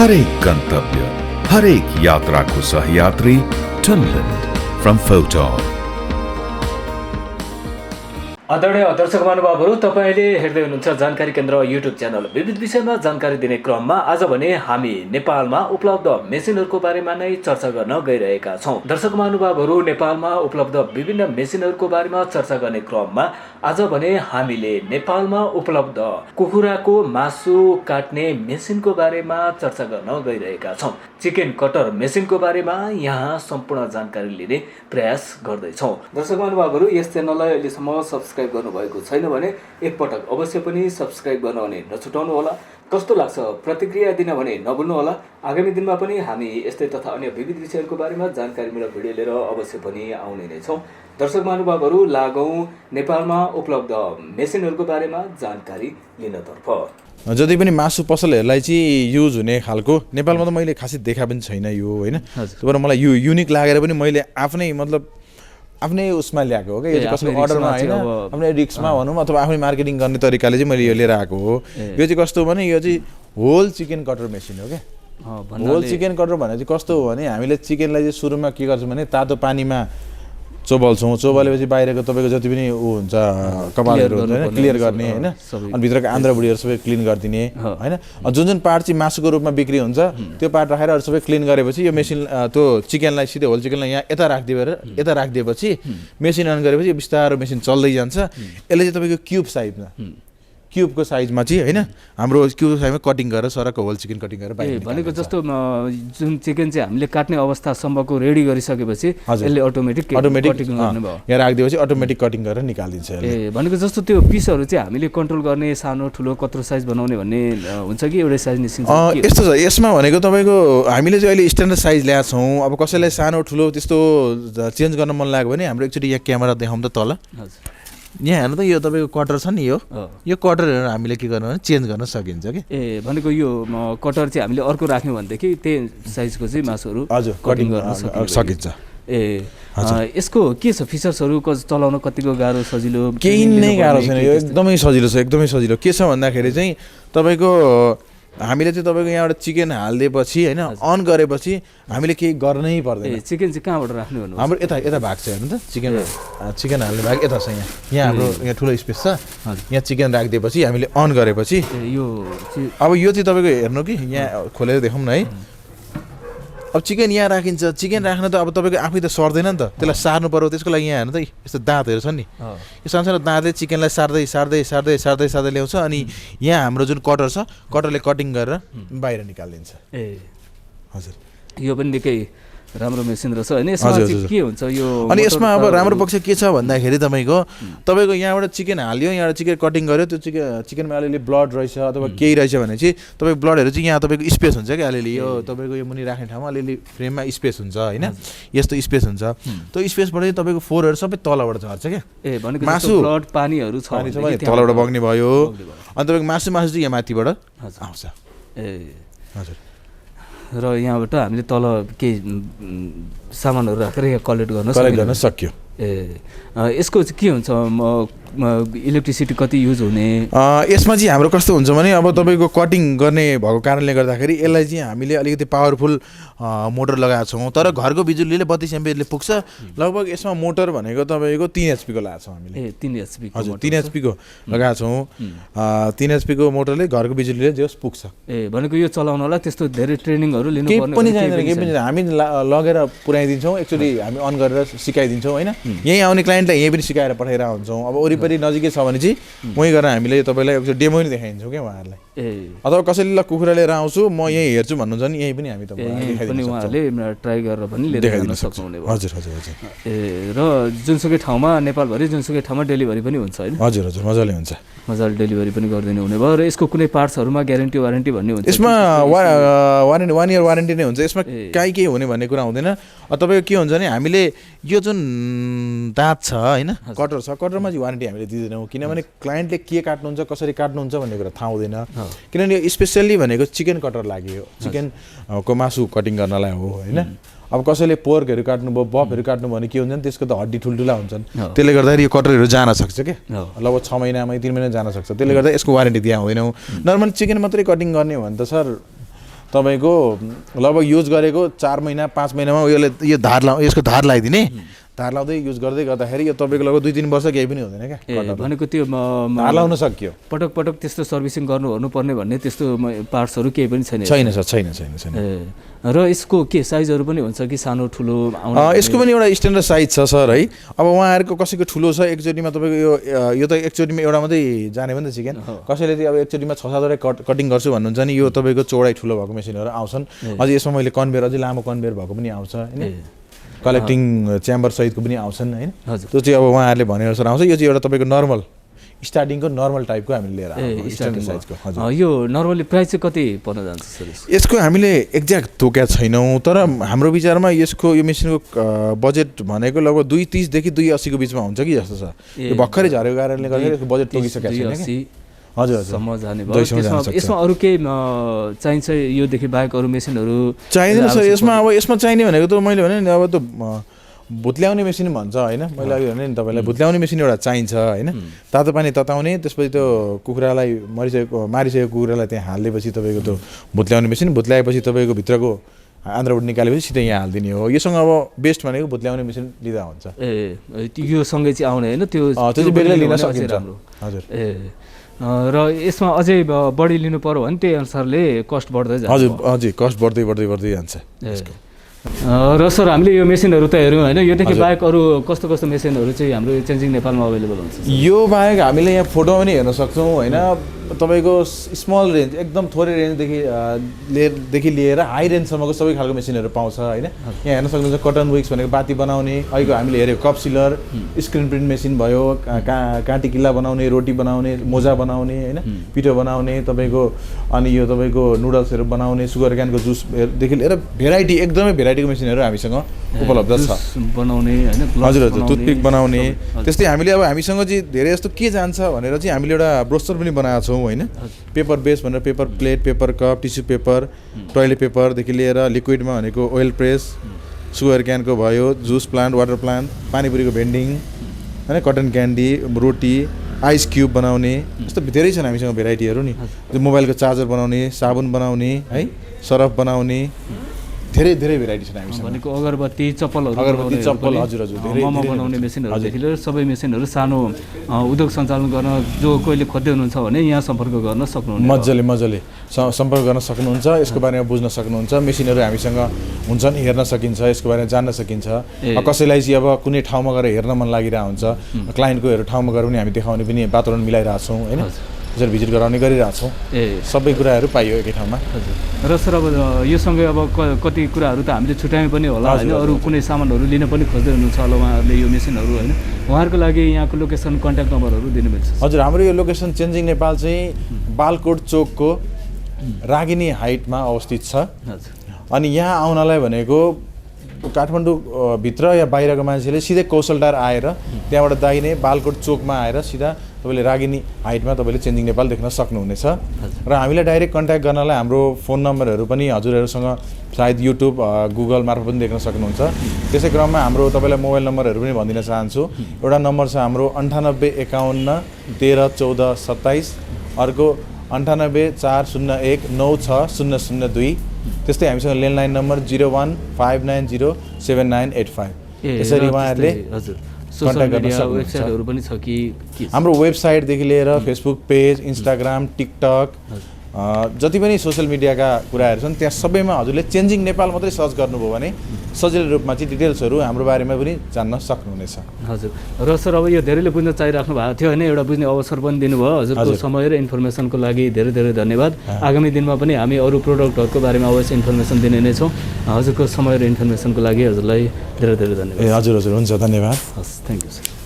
हर एक गंतव्य, हर एक यात्रा को सहयात्री टनलन फ्रम फोटो। आदरणीय दर्शक महानुभावहरू, तपाईले हेर्दै हुनुहुन्छ जानकारी केन्द्र युट्युब च्यानल। विविध विषयमा जानकारी दिने क्रममा आज भने हामी नेपालमा उपलब्ध मेसिनहरूको बारेमा नै चर्चा गर्न गइरहेका छौं। दर्शक महानुभावहरू, नेपालमा उपलब्ध विभिन्न मेसिनहरूको बारेमा चर्चा गर्ने क्रममा आज भने हामीले नेपालमा उपलब्ध कुखुराको मासु काट्ने मेसिनको बारेमा चर्चा गर्न गइरहेका छौं। चिकन कटर मेसिनको बारेमा यहाँ सम्पूर्ण जानकारी लिने प्रयास गर्दैछौं। दर्शक महानुभावहरू, यस च्यानललाई अहिलेसम्म सब्स्क्राइब गर्नुभएको छैन भने एकपटक अवश्य पनि सब्स्क्राइब गर्न भने नछुटाउनु होला। कस्तो लाग्छ प्रतिक्रिया दिन भने नभुल्नु होला। आगामी दिनमा पनि हामी यस्तै तथा अन्य विविध विषयहरूको बारेमा जानकारीमूलक भिडियो लिएर अवश्य पनि आउने नै छौं। दर्शक महानुभावहरू, लागौं नेपालमा उपलब्ध मेसिनहरूको बारेमा जानकारी लिनतर्फ। जति पनि मासु पसलहरूलाई चाहिँ युज हुने खालको नेपालमा त मैले खासै देखा पनि छैन यो, होइन। तर मलाई यो युनिक लागेर पनि मैले आफ्नै उसमा ल्याएको हो क्या। यो चाहिँ कसैको अर्डरमा होइन, आफ्नै रिक्समा भनौँ अथवा आफ्नै मार्केटिङ गर्ने तरिकाले चाहिँ मैले यो लिएर आएको हो। यो चाहिँ कस्तो भने यो चाहिँ होल चिकन कटर मेसिन हो क्या। होल चिकन कटर भने चाहिँ कस्तो हो भने हामीले चिकनलाई चाहिँ सुरुमा के गर्छौँ भने तातो पानीमा चोबल्छौँ। चोबलेपछि बाहिरको तपाईँको जति पनि ऊ हुन्छ कपालहरू हुन्छ होइन, क्लियर गर्ने होइन। अनि भित्रको आन्द्रा बुढीहरू सबै क्लिन गरिदिने होइन। जुन पार्ट चाहिँ मासुको रूपमा बिक्री हुन्छ त्यो पार्ट राखेर अरू सबै क्लिन गरेपछि यो मेसिन त्यो चिकनलाई सिधै होल चिकनलाई यहाँ यता राखिदिएपछि मेसिन अन गरेपछि बिस्तारो मेसिन चल्दै जान्छ। यसले चाहिँ तपाईँको क्युबको साइजमा चाहिँ होइन, हाम्रो क्युब साइजमा कटिङ गरेर सरको होल चिकन कटिङ गरेर बाहिर भनेको जस्तो जुन चिकन चाहिँ हामीले काट्ने अवस्थासम्मको रेडी गरिसकेपछि यसले अटोमेटिक कटिङ गर्ने भयो। यहाँ राखिदिएपछि अटोमेटिक कटिङ गरेर निकालिदिन्छ। भनेको जस्तो त्यो पिसहरू चाहिँ हामीले कन्ट्रोल गर्ने सानो ठुलो कत्रो साइज बनाउने भन्ने हुन्छ कि एउटै साइज निस्किन्छ? यस्तो छ यसमा भनेको तपाईँको हामीले चाहिँ अहिले स्ट्यान्डर्ड साइज ल्याएको छौँ। अब कसैलाई सानो ठुलो त्यस्तो चेन्ज गर्न मन लाग्यो भने हाम्रो एकचोटि यहाँ क्यामेरा देखाउँ त तल। यहाँ हेर्नु त, यो तपाईँको कटर छ नि, यो कटरहरू हामीले के गर्नु भने चेन्ज गर्न सकिन्छ कि। भनेको यो कटर चाहिँ हामीले अर्को राख्यौँ भनेदेखि त्यही साइजको चाहिँ मासुहरू हजुर कटिङ गर्न सकिन्छ। यसको के छ फिचर्सहरू? चलाउन कतिको गाह्रो सजिलो? केही नै गाह्रो छैन, यो एकदमै सजिलो छ, एकदमै सजिलो। के छ भन्दाखेरि चाहिँ तपाईँको हामीले चाहिँ तपाईँको यहाँबाट चिकन हालिदिएपछि होइन, अन गरेपछि हामीले केही गर्नै पर्दैन। चिकन चाहिँ कहाँबाट राख्ने भन्नु? हाम्रो यता भाग छ हेर्नु त, चिकन हाल्ने भाग यता छ। यहाँ हाम्रो यहाँ ठुलो स्पेस छ, यहाँ चिकन राखिदिएपछि हामीले अन गरेपछि यो अब यो चाहिँ तपाईँको हेर्नु कि यहाँ खोलेर देखाउँ न है। अब चिकन यहाँ राखिन्छ। चिकन राख्न त अब तपाईँको आफै त सर्दैन नि त, त्यसलाई सार्नु पर्यो। त्यसको लागि यहाँ हेर्नु त यस्तो दाँतहरू छ नि, यो सानो सानो दाँतले चिकनलाई सार्दै ल्याउँछ। अनि यहाँ हाम्रो जुन कटर छ, कटरले कटिङ गरेर बाहिर निकालिदिन्छ। हजुर, यो पनि निकै राम्रो मेसिन रहेछ होइन। यसमा के हुन्छ यो? अनि यसमा अब राम्रो पक्ष के छ भन्दाखेरि तपाईँको यहाँबाट चिकन हाल्यो, यहाँबाट चिकन कटिङ गर्यो, त्यो चिकनमा अलिअलि ब्लड रहेछ अथवा केही रहेछ भने चाहिँ तपाईँको ब्लडहरू चाहिँ यहाँ तपाईँको स्पेस हुन्छ क्या अलिअलि। यो तपाईँको यो मुनि राख्ने ठाउँमा अलिअलि फ्रेममा स्पेस हुन्छ होइन, यस्तो स्पेस हुन्छ। त्यो स्पेसबाट चाहिँ तपाईँको फोरहरू सबै तलबाट झर्छ क्या। भनेको मासु ब्लड पानीहरू छ तलबाट बग्ने भयो। अनि तपाईँको मासु चाहिँ यहाँ माथिबाट आउँछ। हजुर, र यहाँबाट हामीले तल केही सामानहरू राखेर यहाँ कलेक्ट गर्न सक्यो। यसको चाहिँ के हुन्छ? इलेक्ट्रिसिटी कति युज हुने? यसमा चाहिँ हाम्रो कस्तो हुन्छ भने अब तपाईँको कटिङ गर्ने भएको कारणले गर्दाखेरि यसलाई चाहिँ हामीले अलिकति पावरफुल मोटर लगाएको छौँ। तर घरको बिजुलीले 32 एम्पियरले पुग्छ। लगभग यसमा मोटर भनेको तपाईँको 3 HP को लगाएको छौँ हामीले। 3 HP? हजुर, 3 HP को लगाएको छौँ। 3 HP को मोटरले घरको बिजुलीले जस पुग्छ। भनेको यो चलाउनलाई त्यस्तो धेरै ट्रेनिङहरू लिनु पर्ने पनि छैन। हामी लगेर पुऱ्याइदिन्छौँ, एक्चुअली हामी अन गरेर सिकाइदिन्छौँ होइन। यहीँ आउने क्लाइन्टलाई यहीँ पनि सिकाएर पठाएर हुन्छौँ। अब वरिपरि नजिकै छ भने चाहिँ वहीँ गएर हामीले तपाईँलाई एकचोटि डेमो पनि देखाइदिन्छौँ क्या उहाँहरूलाई। अथवा कसैले ल कुखुरा लिएर आउँछु म यहीँ हेर्छु भन्नुहुन्छ भने यहीँ पनि हामी पनि उहाँहरूले ट्राई गरेर पनि लिएर सक्नुहुने भयो। हजुर हजुर हजुर। र जुनसुकै ठाउँमा, नेपालभरि जुनसुकै ठाउँमा डेलिभरी पनि हुन्छ होइन? हजुर हजुर, मजाले हुन्छ। मजाले डेलिभरी पनि गरिदिनु हुने भयो। र यसको कुनै पार्ट्सहरूमा ग्यारेन्टी वारेन्टी भन्ने हुन्छ? यसमा 1 year वारेन्टी नै हुन्छ। यसमा काहीँ केही हुने भन्ने कुरा हुँदैन। तपाईँको के हुन्छ भने हामीले यो जुन दाँत छ होइन, कटर छ, कटरमा चाहिँ वारेन्टी हामीले दिँदैनौँ। किनभने क्लाइन्टले के काट्नुहुन्छ, कसरी काट्नुहुन्छ भन्ने कुरा थाहा हुँदैन। किनभने यो स्पेसल्ली भनेको चिकन कटर लाग्यो, चिकनको मासु कटिङ गर्नलाई हो होइन। अब कसैले पोर्कहरू काट्नुभयो, बफहरू काट्नुभयो भने के हुन्छ नि, त्यसको त हड्डी ठुल्ठुला हुन्छन्। त्यसले गर्दाखेरि यो कटरहरू जान सक्छ क्या, लगभग 6 महिनामा 3 महिना जान सक्छ। त्यसले गर्दा यसको वारेन्टी दिए हुँदैनौँ। नर्मल चिकन मात्रै कटिङ गर्ने हो भने त सर तपाईँको लगभग युज गरेको 4 महिना 5 महिनामा यो यसको धार लगाइदिने धार लाउँदै युज गर्दै गर्दाखेरि यो तपाईँको लगभग 2-3 वर्ष केही पनि हुँदैन क्या भनेको त्यो धार लाउन सक्यो पटक पटक त्यस्तो सर्भिसिङ गर्नुपर्ने भन्ने त्यस्तो पार्ट्सहरू केही पनि छैन र यसको के साइजहरू पनि हुन्छ कि सानो ठुलो यसको पनि एउटा स्ट्यान्डर्ड साइज छ सर है अब उहाँहरूको कसैको ठुलो छ एकचोटिमा तपाईँको यो त एकचोटिमा एउटा मात्रै जाने पनि त चिकन कसैले चाहिँ अब एकचोटिमा 6-7 कटिङ गर्छु भन्नुहुन्छ नि यो तपाईँको चौडाइ ठुलो भएको मेसिनहरू आउँछन् अझै यसमा मैले कन्भेयर अझै लामो कन्भेयर भएको पनि आउँछ होइन कलेक्टिङ च्याम्बर सहितको पनि आउँछन् होइन त्यो चाहिँ अब उहाँहरूले भनेअनुसार आउँछ यो चाहिँ एउटा तपाईँको नर्मल स्टार्टिङको नर्मल टाइपको हामीले लिएर स्ट्यान्डर्ड साइजको यो नर्मली प्राइस चाहिँ कति पर्न जान्छ सर यसको हामीले एक्ज्याक्ट तोकेका छैनौँ तर हाम्रो विचारमा यसको यो मेसिनको बजेट भनेको लगभग 230 देखि 280 को बिचमा हुन्छ कि जस्तो छ यो भर्खरै झरेको कारणले गर्दा यसको बजेट तोकिसकेको छैन हजुर यसमा अरू केही चाहिन्छ योदेखि बाहेक अरू मेसिनहरू चाहिँदैन सर यसमा चाहिने भनेको त मैले भने नि अब त भुत्ल्याउने मेसिन भन्छ होइन मैले अघि भने नि तपाईँलाई भुत्ल्याउने मेसिन एउटा चाहिन्छ होइन तातो पानी तताउने त्यसपछि त्यो कुखुरालाई मारिसकेको कुखुरालाई त्यहाँ हालिदिएपछि तपाईँको त्यो भुत्ल्याउने मेसिन भुत्ल्याएपछि तपाईँको भित्रको आन्द्राबाट निकालेपछि सिधै यहाँ हालिदिने हो योसँग अब बेस्ट भनेको भुत्ल्याउने मेसिन लिँदा हुन्छ यो सँगै चाहिँ आउने होइन त्यो चाहिँ बेग्लै लिन सकिन्छ हजुर र यसमा अझै बढी लिनु पर्यो भने त्यही अनुसारले कस्ट बढ्दै जान्छ हजुर कस्ट बढ्दै जान्छ र सर हामीले यो मेसिनहरू त हेऱ्यौँ होइन योदेखि बाहेक अरू कस्तो मेसिनहरू चाहिँ हाम्रो चेन्जिङ नेपालमा अभाइलेबल हुन्छ यो बाहेक हामीले यहाँ फोटो पनि हेर्न सक्छौँ होइन तपाईँको स्मल रेन्ज एकदम थोरै रेन्जदेखि लिएर हाई रेन्जसम्मको सबै खालको मेसिनहरू पाउँछ होइन यहाँ हेर्न सक्नुहुन्छ कटन विक्स भनेको बाती बनाउने अहिलेको हामीले हेरेको cup sealer screen print machine भयो काँटी किल्ला बनाउने रोटी बनाउने मोजा बनाउने होइन पिठो बनाउने तपाईँको अनि यो तपाईँको नुडल्सहरू बनाउने सुगर क्यानको जुसदेखि लिएर भेराइटी एकदमै भेराइटीको मेसिनहरू हामीसँग उपलब्ध छ बनाउने होइन हजुर टुथपिक बनाउने त्यस्तै हामीले अब हामीसँग चाहिँ धेरै जस्तो के जान्छ भनेर चाहिँ हामीले एउटा ब्रोसर पनि बनाएको छौँ होइन पेपर बेस भनेर paper plate paper cup tissue paper toilet पेपरदेखि लिएर लिक्विडमा भनेको ओइल प्रेस सुगर क्यानको भयो जुस प्लान्ट वाटर प्लान्ट पानीपुरीको भेन्डिङ होइन कटन क्यान्डी रोटी आइस क्युब बनाउने यस्तो धेरै छन् हामीसँग भेराइटीहरू नि मोबाइलको चार्जर बनाउने साबुन बनाउने है सरफ बनाउने धेरै भेराइटी छन् हामीसँग भनेको अगरबत्ती चप्पल हजुर मोमो बनाउने मेसिनहरूदेखि लिएर सबै मेसिनहरू सानो उद्योग सञ्चालन गर्न जो कोहीले खोज्दै हुनुहुन्छ भने यहाँ सम्पर्क गर्न सक्नुहुन्छ मजाले सम्पर्क गर्न सक्नुहुन्छ यसको बारेमा बुझ्न सक्नुहुन्छ मेसिनहरू हामीसँग हुन्छन् हेर्न सकिन्छ यसको बारेमा जान्न सकिन्छ कसैलाई चाहिँ अब कुनै ठाउँमा गएर हेर्न मन लागिरहेको हुन्छ क्लाइन्टको ठाउँमा गएर पनि हामी देखाउने पनि वातावरण मिलाइरहेको छौँ होइन हजुर भिजिट गराउने गरिरहेछौँ सबै कुराहरू पाइयो एकै ठाउँमा र सर अब योसँगै अब कति कुराहरू त हामीले छुट्याए पनि होला होइन अरू कुनै सामानहरू लिन पनि खोज्दै हुनुहुन्छ होला उहाँहरूले यो मेसिनहरू होइन उहाँहरूको लागि यहाँको लोकेसन कन्ट्याक्ट नम्बरहरू दिनु मिल्छ हजुर हाम्रो यो लोकेसन चेन्जिङ नेपाल चाहिँ बालकोट चोकको रागिनी हाइटमा अवस्थित छ अनि यहाँ आउनलाई भनेको काठमाडौँ भित्र या बाहिरको मान्छेले सिधै कौशलटार आएर त्यहाँबाट दाहिने बालकोट चोकमा आएर सिधा तपाईँले रागिनी हाइटमा तपाईँले चेन्जिङ नेपाल देख्न सक्नुहुनेछ र हामीलाई डाइरेक्ट कन्ट्याक्ट गर्नलाई हाम्रो फोन नम्बरहरू पनि हजुरहरूसँग सायद युट्युब गुगल मार्फत पनि देख्न सक्नुहुन्छ त्यसै क्रममा हाम्रो तपाईँलाई मोबाइल नम्बरहरू पनि भनिदिन चाहन्छु एउटा नम्बर छ हाम्रो 9851 13 14 27 अर्को 9840196002 त्यस्तै हामीसँग ल्यान्डलाइन नम्बर 015907985 यसरी उहाँहरूले कन्ट्याक्ट गर्न वेबसाइटहरू पनि छ कि हाम्रो वेबसाइटदेखि लिएर फेसबुक पेज इन्स्टाग्राम टिकटक जति पनि सोसियल मिडियाका कुराहरू छन् त्यहाँ सबैमा हजुरले चेन्जिङ नेपाल मात्रै सर्च गर्नुभयो भने सजिलो रूपमा चाहिँ डिटेल्सहरू हाम्रो बारेमा पनि जान्न सक्नुहुनेछ हजुर र सर अब यो धेरैले बुझ्न चाहिराख्नु भएको थियो होइन एउटा बुझ्ने अवसर पनि दिनुभयो हजुरको समय र इन्फर्मेसनको लागि धेरै धन्यवाद आगामी दिनमा पनि हामी अरू प्रोडक्टहरूको बारेमा अवश्य इन्फर्मेसन दिने नै छौँ हजुरको समय र इन्फर्मेसनको लागि हजुरलाई धेरै धन्यवाद हजुर हुन्छ धन्यवाद हस् थ्याङ्क यू सर